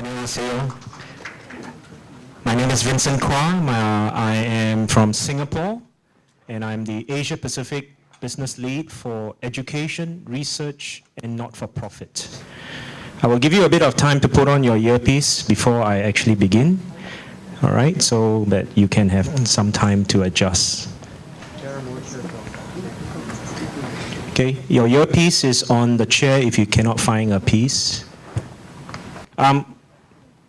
안녕하세요. My name is Vincent Quah. I am from Singapore, and I'm the Asia Pacific Business Lead for Education, Research, and Not-for-Profit. I will give you a bit of time to put on your earpiece before I actually begin, all right, so that you can have some time to adjust. Okay, your earpiece is on the chair if you cannot find a piece.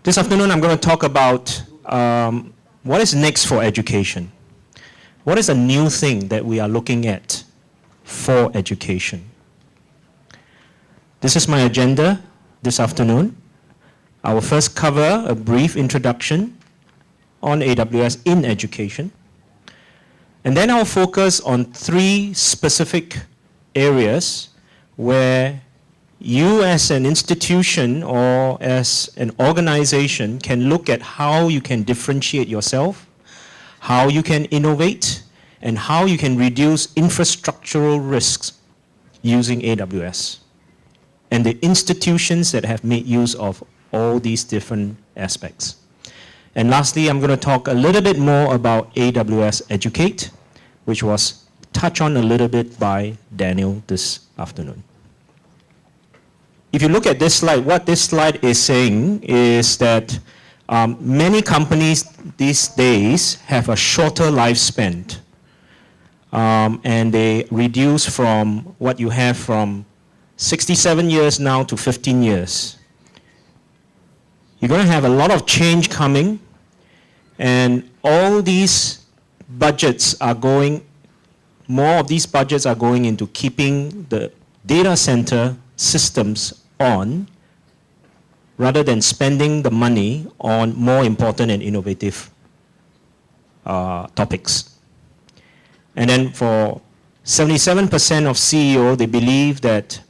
This afternoon I'm going to talk about what is next for education. What is a new thing that we are looking at for education? This is my agenda this afternoon. I will first cover a brief introduction on AWS in education. And then I'll focus on three specific areas where you as an institution or as an organization can look at how you can differentiate yourself, how you can innovate, and how you can reduce infrastructural risks using AWS, and the institutions that have made use of all these different aspects. And lastly, I'm going to talk a little bit more about AWS Educate, which was touched on a little bit by Daniel this afternoon. If you look at this slide, what this slide is saying is that many companies these days have a shorter lifespan, and they reduce from what you have from 67 years now to 15 years. You're going to have a lot of change coming, and all these budgets are going, more of these budgets are going into keeping the data center systems on rather than spending the money on more important and innovative topics. And then for 77% of CEO, they believe that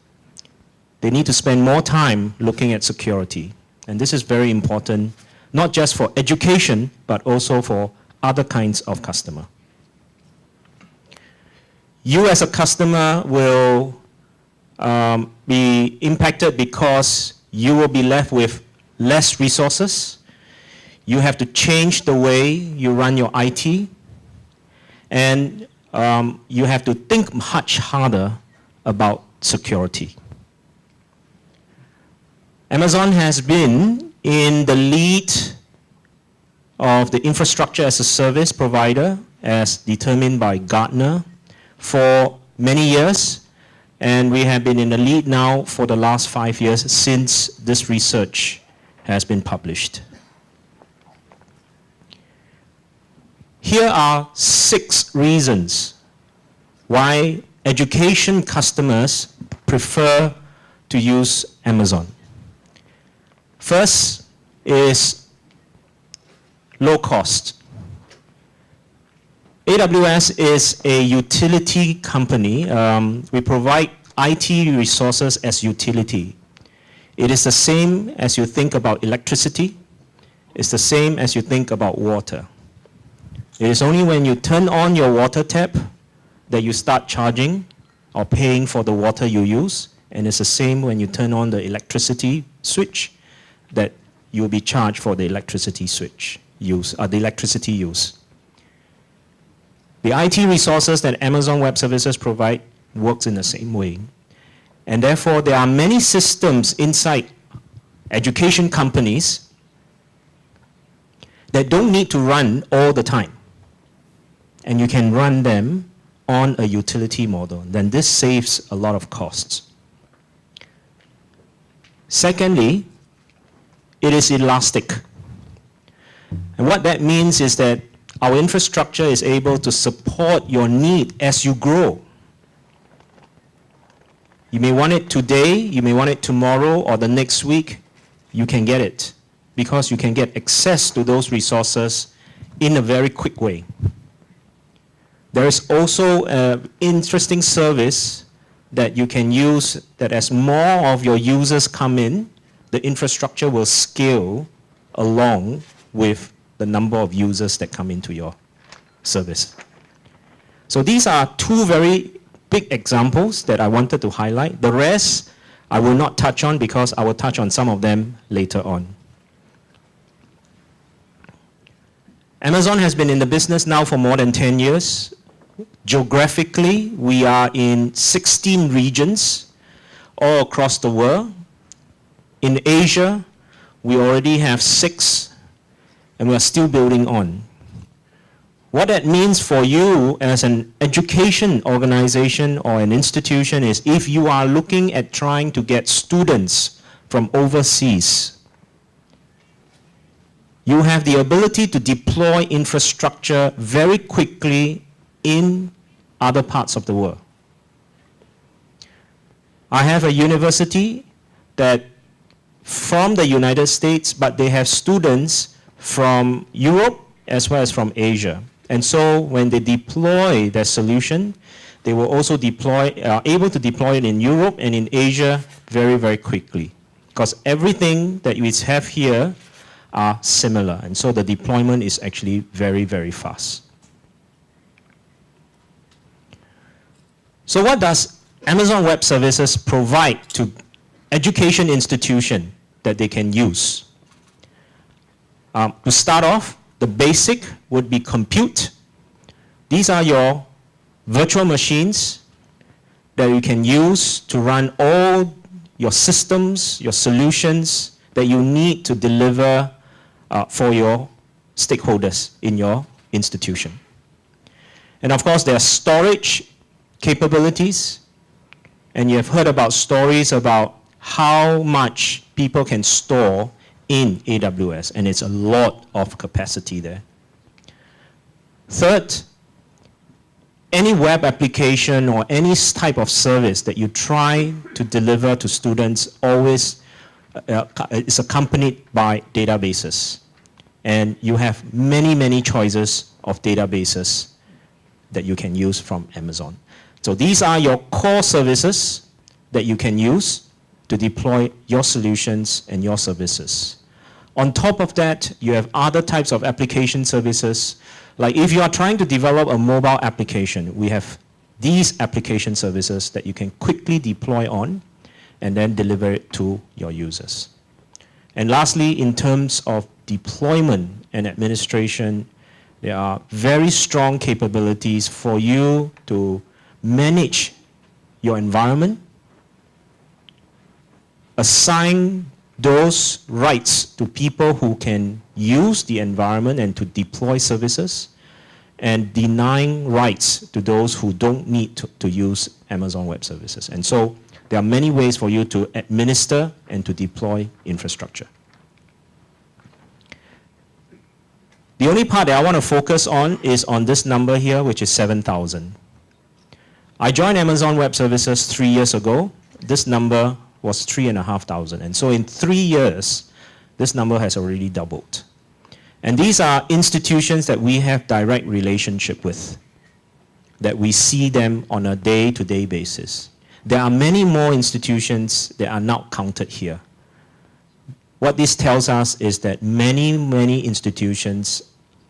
they need to spend more time looking at security. And this is very important, not just for education, but also for other kinds of customer. You as a customer will be impacted because you will be left with less resources. You have to change the way you run your IT, and you have to think much harder about security. Amazon has been in the lead of the infrastructure as a service provider as determined by Gartner for many years. And we have been in the lead now for the last 5 years since this research has been published. Here are 6 reasons why education customers prefer to use Amazon. First is low cost. AWS is a utility company. We provide IT resources as utility. It is the same as you think about electricity. It's the same as you think about water. It is only when you turn on your water tap that you start charging or paying for the water you use. And it's the same when you turn on the electricity switch that you'll be charged for the electricity use. The IT resources that Amazon Web Services provide works in the same way. And therefore, there are many systems inside education companies that don't need to run all the time. And you can run them on a utility model. Then this saves a lot of costs. Secondly, it is elastic. And what that means is that our infrastructure is able to support your need as you grow. You may want it today, you may want it tomorrow, or the next week. You can get it because you can get access to those resources in a very quick way. There is also an interesting service that you can use that as more of your users come in, the infrastructure will scale along with the number of users that come into your service. So these are 2 very big examples that I wanted to highlight. The rest I will not touch on because I will touch on some of them later on. Amazon has been in the business now for more than 10 years. Geographically, we are in 16 regions all across the world. In Asia, we already have 6, and we are still building on. What that means for you as an education organization or an institution is if you are looking at trying to get students from overseas, you have the ability to deploy infrastructure very quickly in other parts of the world. I have a university that from the United States, but they have students from Europe as well as from Asia. And so when they deploy their solution, they will also able to deploy it in Europe and in Asia very, very quickly. Because everything that we have here are similar. And so the deployment is actually very, very fast. So what does Amazon Web Services provide to education institutions that they can use? To start off, the basic would be compute. These are your virtual machines that you can use to run all your systems, your solutions that you need to deliver for your stakeholders in your institution. And of course, there are storage capabilities. And you have heard about stories about how much people can store in AWS, and it's a lot of capacity there. Third, any web application or any type of service that you try to deliver to students always is accompanied by databases. And you have many, many choices of databases that you can use from Amazon. So these are your core services that you can use to deploy your solutions and your services. On top of that, you have other types of application services. Like if you are trying to develop a mobile application, we have these application services that you can quickly deploy on and then deliver it to your users. And lastly, in terms of deployment and administration, there are very strong capabilities for you to manage your environment, assign those rights to people who can use the environment and to deploy services, and denying rights to those who don't need to use Amazon Web Services. And so there are many ways for you to administer and to deploy infrastructure. The only part that I want to focus on is on this number here, which is 7,000. I joined Amazon Web Services 3 years ago. This number was 3,500. And so in 3 years, this number has already doubled. And these are institutions that we have direct relationship with, that we see them on a day-to-day basis. There are many more institutions that are not counted here. What this tells us is that many, many institutions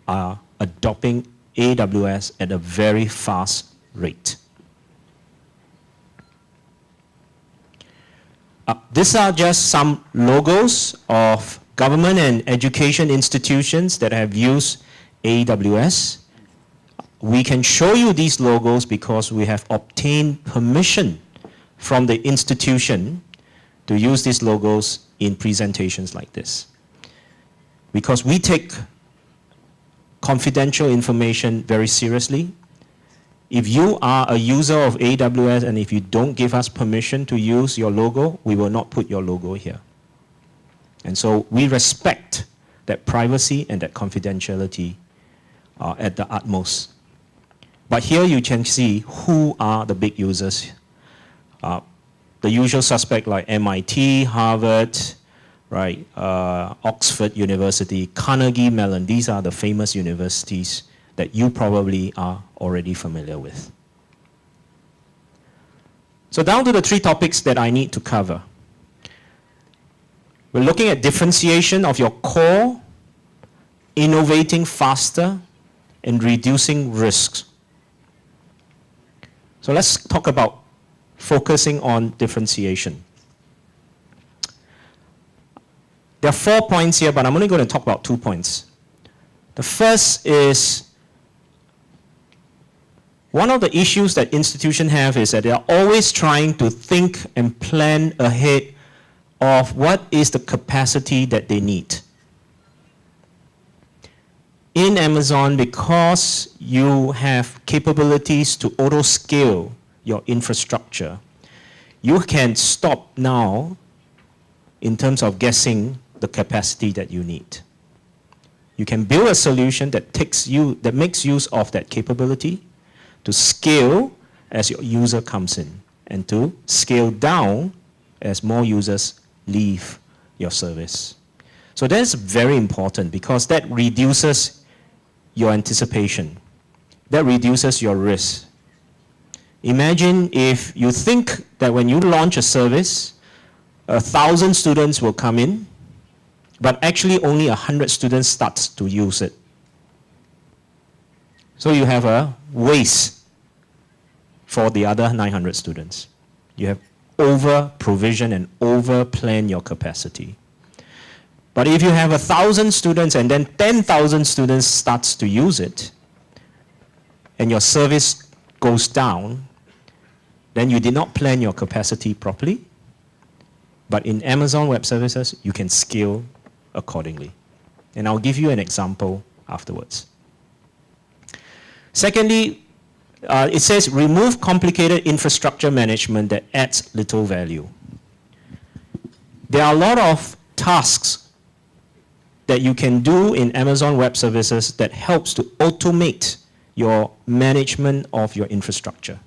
are adopting AWS at a very fast rate. These are just some logos of government and education institutions that have used AWS. We can show you these logos because we have obtained permission from the institution to use these logos in presentations like this. Because we take confidential information very seriously. If you are a user of AWS and if you don't give us permission to use your logo, we will not put your logo here. And so we respect that privacy and that confidentiality at the utmost. But here you can see who are the big users. The usual suspect like MIT, Harvard, right, Oxford University, Carnegie Mellon. These are the famous universities that you probably are already familiar with. So down to the 3 topics that I need to cover. We're looking at differentiation of your core, innovating faster, and reducing risks. So let's talk about focusing on differentiation. There are 4 points here, but I'm only going to talk about 2 points. The first is, one of the issues that institutions have is that they are always trying to think and plan ahead of what is the capacity that they need. In Amazon, because you have capabilities to auto-scale your infrastructure, you can stop now in terms of guessing the capacity that you need. You can build a solution that makes use of that capability to scale as your user comes in, and to scale down as more users leave your service. So that's very important, because that reduces your anticipation. That reduces your risk. Imagine if you think that when you launch a service, 1,000 students will come in, but actually only 100 students start to use it. So you have a waste for the other 900 students. You have over-provision and over-plan your capacity. But if you have 1,000 students and then 10,000 students starts to use it, and your service goes down, then you did not plan your capacity properly. But in Amazon Web Services, you can scale accordingly. And I'll give you an example afterwards. Secondly, it says remove complicated infrastructure management that adds little value. There are a lot of tasks that you can do in Amazon Web Services that helps to automate your management of your infrastructure.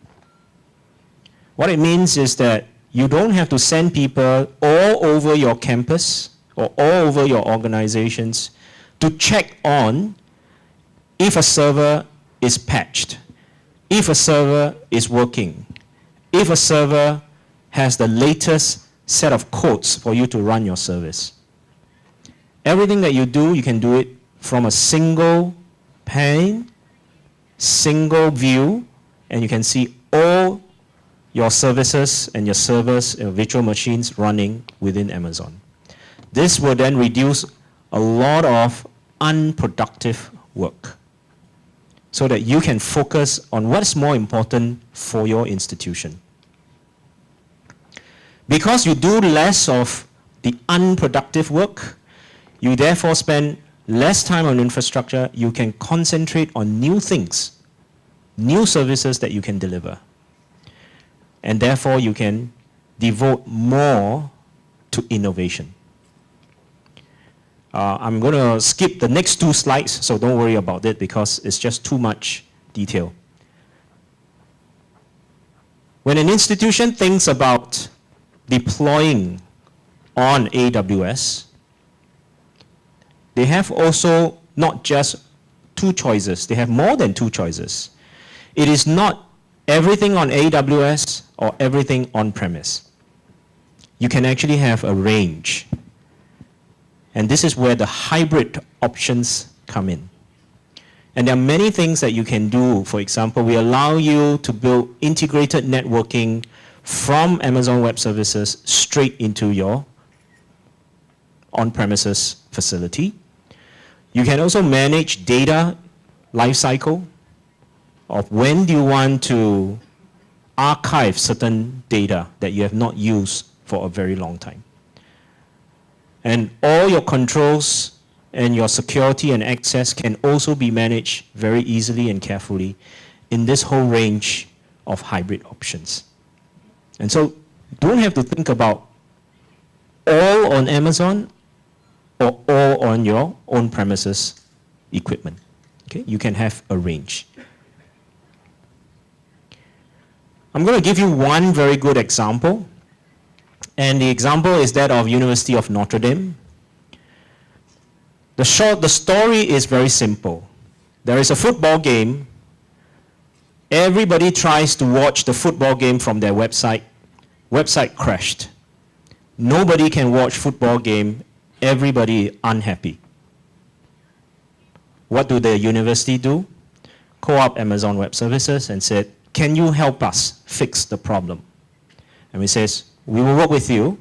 What it means is that you don't have to send people all over your campus or all over your organizations to check on if a server is patched, if a server is working, if a server has the latest set of codes for you to run your service. Everything that you do, you can do it from a single pane, single view, and you can see all your services and your servers and virtual machines running within Amazon. This will then reduce a lot of unproductive work so that you can focus on what's more important for your institution. Because you do less of the unproductive work, you therefore spend less time on infrastructure, you can concentrate on new things, new services that you can deliver. And therefore you can devote more to innovation. I'm going to skip the next two slides, so don't worry about it because it's just too much detail. When an institution thinks about deploying on AWS, they have also not just two choices, they have more than two choices. It is not everything on AWS or everything on-premise. You can actually have a range. And this is where the hybrid options come in. And there are many things that you can do. For example, we allow you to build integrated networking from Amazon Web Services straight into your on-premises facility. You can also manage data lifecycle of when do you want to archive certain data that you have not used for a very long time. And all your controls and your security and access can also be managed very easily and carefully in this whole range of hybrid options. And so don't have to think about all on Amazon or all on your own premises equipment. Okay? You can have a range. I'm going to give you one very good example. And the example is that of University of Notre Dame. The story is very simple. There is a football game. Everybody tries to watch the football game from their website. Website crashed. Nobody can watch football game. Everybody unhappy. What do the university do? Call up Amazon Web Services and said, can you help us fix the problem? And we says, we will work with you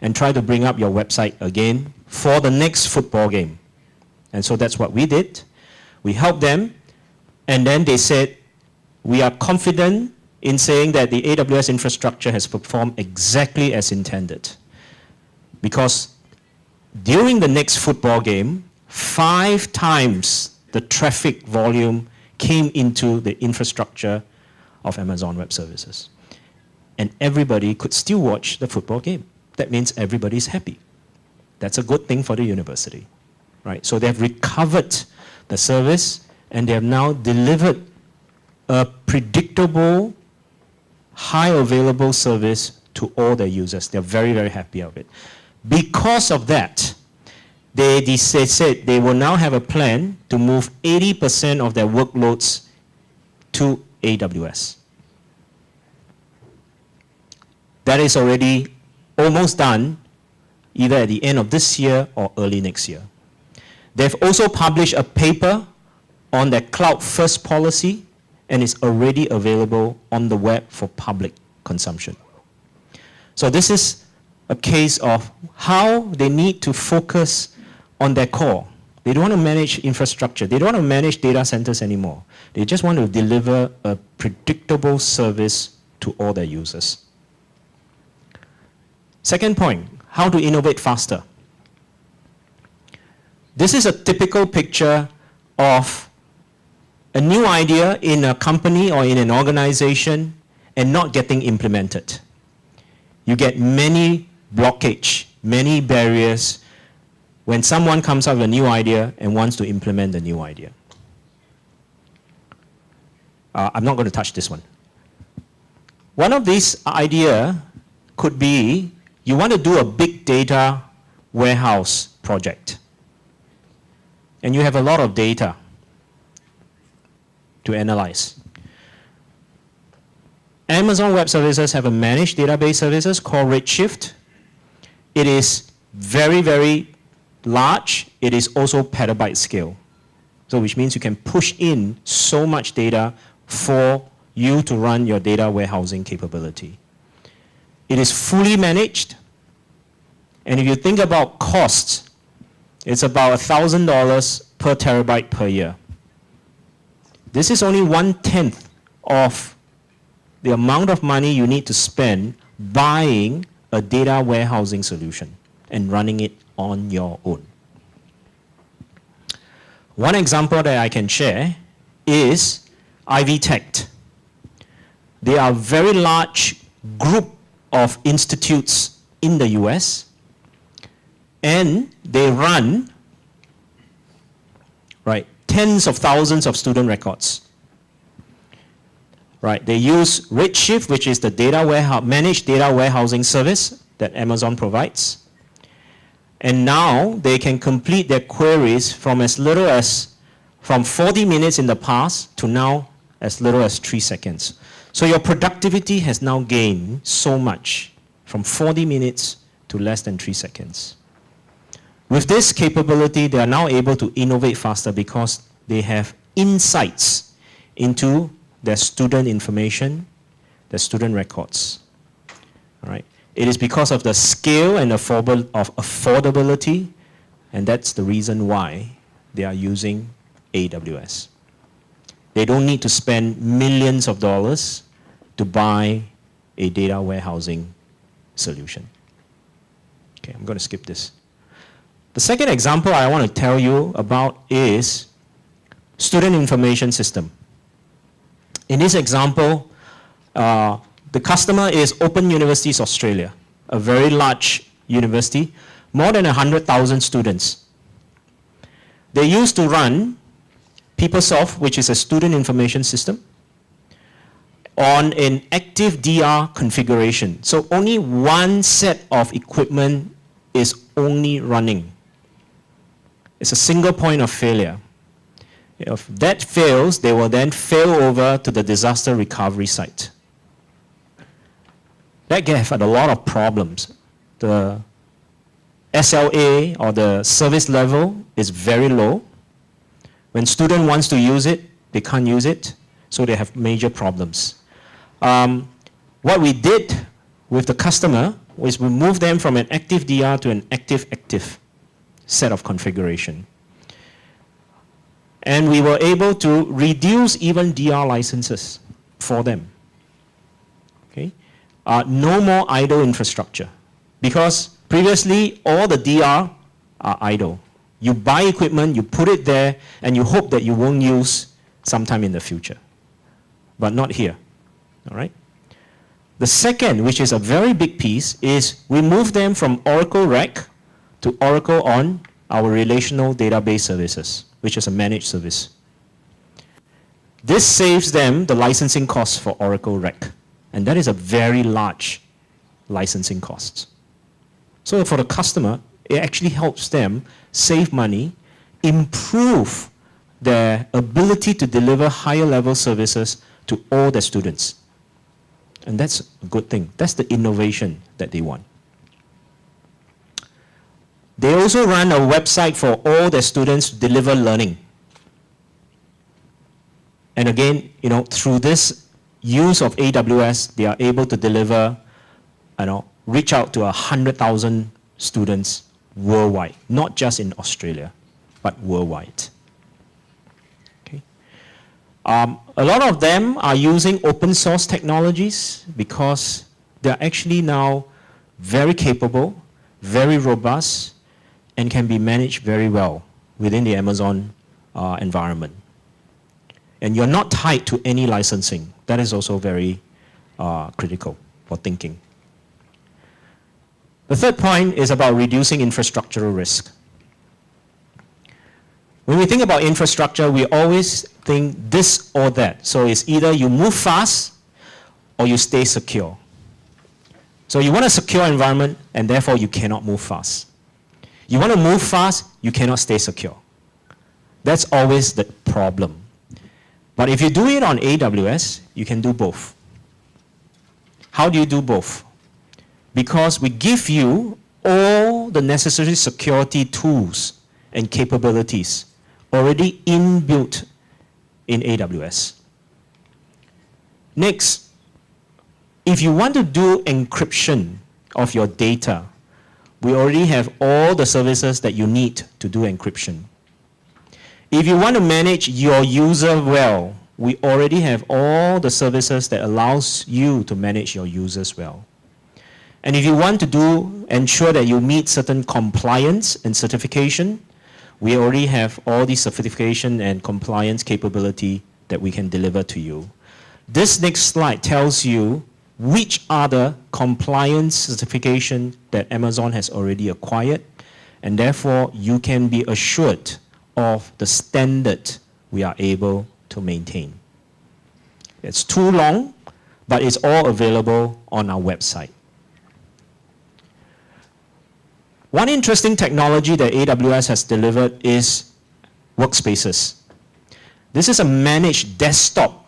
and try to bring up your website again for the next football game. And so that's what we did. We helped them, and then they said, we are confident in saying that the AWS infrastructure has performed exactly as intended. Because during the next football game, 5 times the traffic volume came into the infrastructure of Amazon Web Services. And everybody could still watch the football game. That means everybody's happy. That's a good thing for the university, right? So they have recovered the service, and they have now delivered a predictable, high available service to all their users. They're very, very happy of it. Because of that, they said they will now have a plan to move 80% of their workloads to AWS. That is already almost done, either at the end of this year or early next year. They've also published a paper on their cloud-first policy, and it's already available on the web for public consumption. So this is a case of how they need to focus on their core. They don't want to manage infrastructure. They don't want to manage data centers anymore. They just want to deliver a predictable service to all their users. Second point, how to innovate faster. This is a typical picture of a new idea in a company or in an organization and not getting implemented. You get many blockage, many barriers when someone comes up with a new idea and wants to implement the new idea. I'm not going to touch this one. One of these ideas could be you want to do a big data warehouse project. And you have a lot of data to analyze. Amazon Web Services have a managed database services called Redshift. It is very, very large. It is also petabyte scale. So which means you can push in so much data for you to run your data warehousing capability. It is fully managed. And if you think about costs, it's about $1,000 per terabyte per year. This is only 1/10 of the amount of money you need to spend buying a data warehousing solution and running it on your own. One example that I can share is Ivy Tech. They are a very large group of institutes in the US, and they run tens of thousands of student records. They use Redshift, which is the managed data warehousing service that Amazon provides. And now they can complete their queries from as little as 40 minutes in the past to now as little as 3 seconds. So your productivity has now gained so much from 40 minutes to less than 3 seconds. With this capability, they are now able to innovate faster because they have insights into their student information, their student records. All right. It is because of the scale and affordability, and that's the reason why they are using AWS. They don't need to spend millions of dollars to buy a data warehousing solution. Okay, I'm going to skip this. The second example I want to tell you about is student information system. In this example, the customer is Open Universities Australia, a very large university, more than 100,000 students. They used to run PeopleSoft, which is a student information system, on an active DR configuration. So only one set of equipment is only running. It's a single point of failure. If that fails, they will then fail over to the disaster recovery site. That gave a lot of problems. The SLA, or the service level, is very low. When student wants to use it, they can't use it, so they have major problems. What we did with the customer was we moved them from an active DR to an active set of configuration. And we were able to reduce even DR licenses for them. Okay? No more idle infrastructure. Because previously, all the DR are idle. You buy equipment, you put it there, and you hope that you won't use sometime in the future. But not here. All right? The second, which is a very big piece, is we move them from Oracle RAC to Oracle on our relational database services, which is a managed service. This saves them the licensing costs for Oracle RAC. And that is a very large licensing cost. So for the customer, it actually helps them save money, improve their ability to deliver higher level services to all their students. And that's a good thing. That's the innovation that they want. They also run a website for all their students to deliver learning. And again, through this use of AWS, they are able to deliver, reach out to 100,000 students worldwide, not just in Australia, but worldwide. Okay. A lot of them are using open source technologies because they're actually now very capable, very robust, and can be managed very well within the Amazon environment. And you're not tied to any licensing. That is also very critical for thinking. The third point is about reducing infrastructural risk. When we think about infrastructure, we always think this or that. So it's either you move fast or you stay secure. So you want a secure environment, and therefore you cannot move fast. You want to move fast, you cannot stay secure. That's always the problem. But if you do it on AWS, you can do both. How do you do both? Because we give you all the necessary security tools and capabilities already inbuilt in AWS. Next, if you want to do encryption of your data, we already have all the services that you need to do encryption. If you want to manage your user well, we already have all the services that allows you to manage your users well. And if you want to ensure that you meet certain compliance and certification, we already have all the certification and compliance capability that we can deliver to you. This next slide tells you which are the compliance certification that Amazon has already acquired, and therefore you can be assured of the standard we are able to maintain. It's too long, but it's all available on our website. One interesting technology that AWS has delivered is workspaces. This is a managed desktop,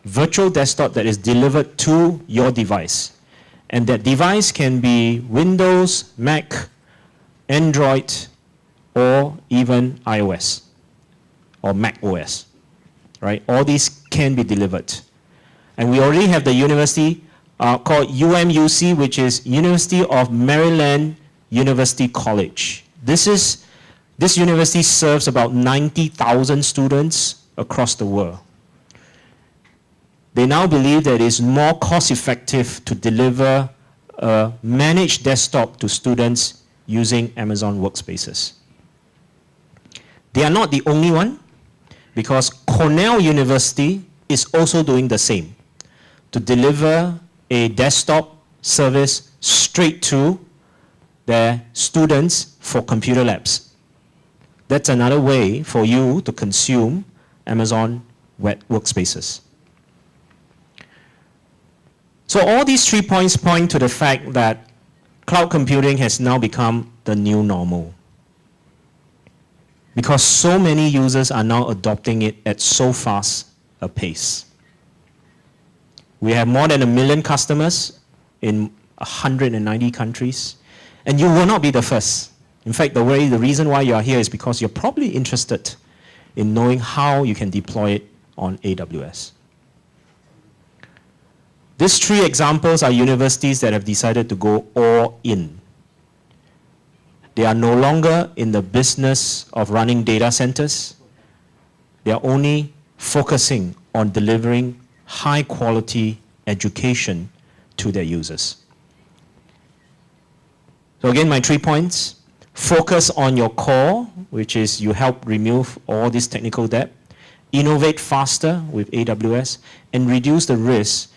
virtual desktop that is delivered to your device. And that device can be Windows, Mac, Android, or even iOS or Mac OS, right? All these can be delivered. And we already have the university called UMUC, which is University of Maryland University College. This university serves about 90,000 students across the world. They now believe that it is more cost-effective to deliver a managed desktop to students using Amazon Workspaces. They are not the only one, because Cornell University is also doing the same, to deliver a desktop service straight to their students for computer labs. That's another way for you to consume Amazon Workspaces. So all these 3 points point to the fact that cloud computing has now become the new normal, because so many users are now adopting it at so fast a pace. We have more than 1 million customers in 190 countries, and you will not be the first. In fact, the reason why you are here is because you're probably interested in knowing how you can deploy it on AWS. These 3 examples are universities that have decided to go all in. They are no longer in the business of running data centers. They are only focusing on delivering high quality education to their users. So again, my 3 points. Focus on your core, which is you help remove all this technical debt. Innovate faster with AWS, and reduce the risk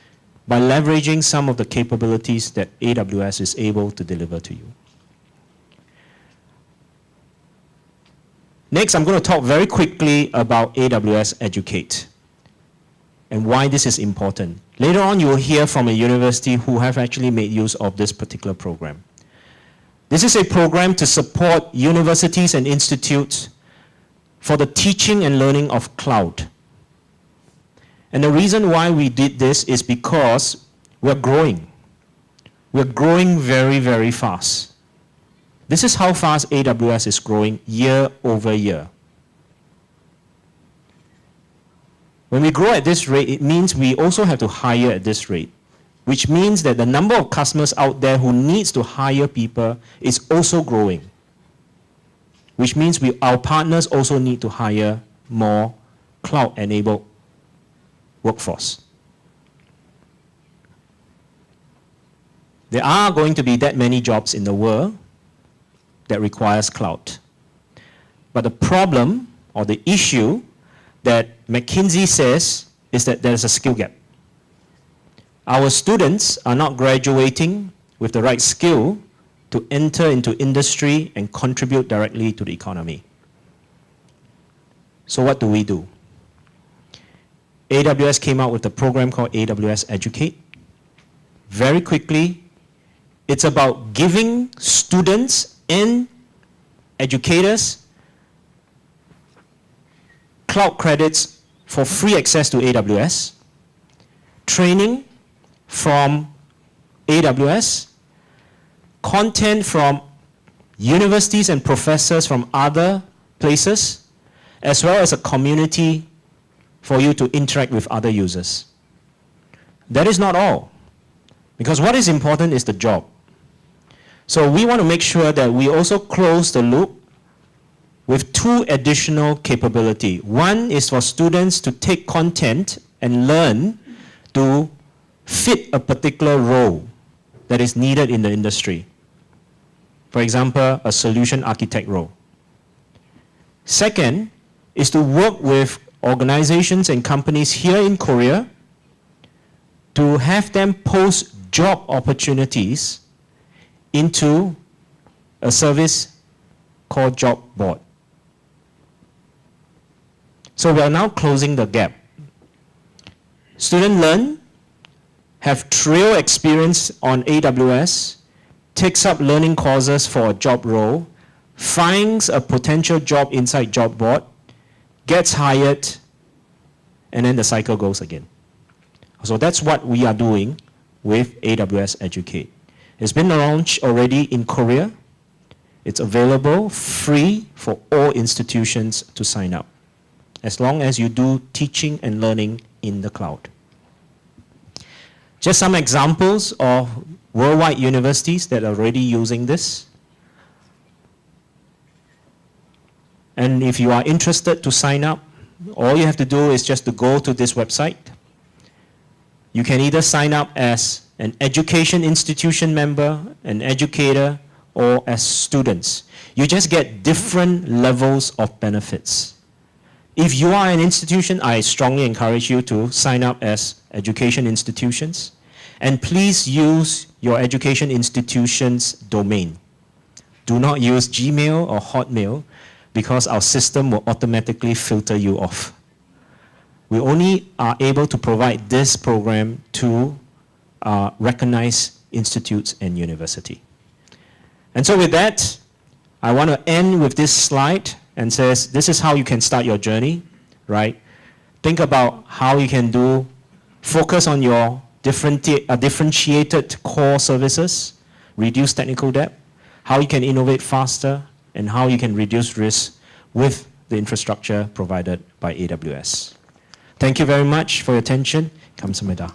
by leveraging some of the capabilities that AWS is able to deliver to you. Next, I'm going to talk very quickly about AWS Educate and why this is important. Later on, you will hear from a university who have actually made use of this particular program. This is a program to support universities and institutes for the teaching and learning of cloud. And the reason why we did this is because we're growing. We're growing very, very fast. This is how fast AWS is growing year over year. When we grow at this rate, it means we also have to hire at this rate, which means that the number of customers out there who needs to hire people is also growing, which means our partners also need to hire more cloud-enabled workforce. There are going to be that many jobs in the world that requires cloud. But the problem or the issue that McKinsey says is that there's a skill gap. Our students are not graduating with the right skill to enter into industry and contribute directly to the economy. So what do? AWS came out with a program called AWS Educate. Very quickly, it's about giving students and educators cloud credits for free access to AWS, training from AWS, content from universities and professors from other places, as well as a community for you to interact with other users. That is not all, because what is important is the job. So we want to make sure that we also close the loop with 2 additional capabilities. One is for students to take content and learn to fit a particular role that is needed in the industry. For example, a solution architect role. Second is to work with organizations and companies here in Korea to have them post job opportunities into a service called Job Board. So we are now closing the gap. Students learn, have trial experience on AWS, takes up learning courses for a job role, finds a potential job inside Job Board, gets hired, and then the cycle goes again. So that's what we are doing with AWS Educate. It's been launched already in Korea. It's available free for all institutions to sign up, as long as you do teaching and learning in the cloud. Just some examples of worldwide universities that are already using this. And if you are interested to sign up, all you have to do is just to go to this website. You can either sign up as an education institution member, an educator, or as students. You just get different levels of benefits. If you are an institution, I strongly encourage you to sign up as education institutions. And please use your education institution's domain. Do not use Gmail or Hotmail, because our system will automatically filter you off. We only are able to provide this program to recognized institutes and university. And so with that, I want to end with this slide and says, this is how you can start your journey, right? Think about how you can focus on your differentiated core services, reduce technical debt, how you can innovate faster, and how you can reduce risk with the infrastructure provided by AWS. Thank you very much for your attention. Kamsahamnida.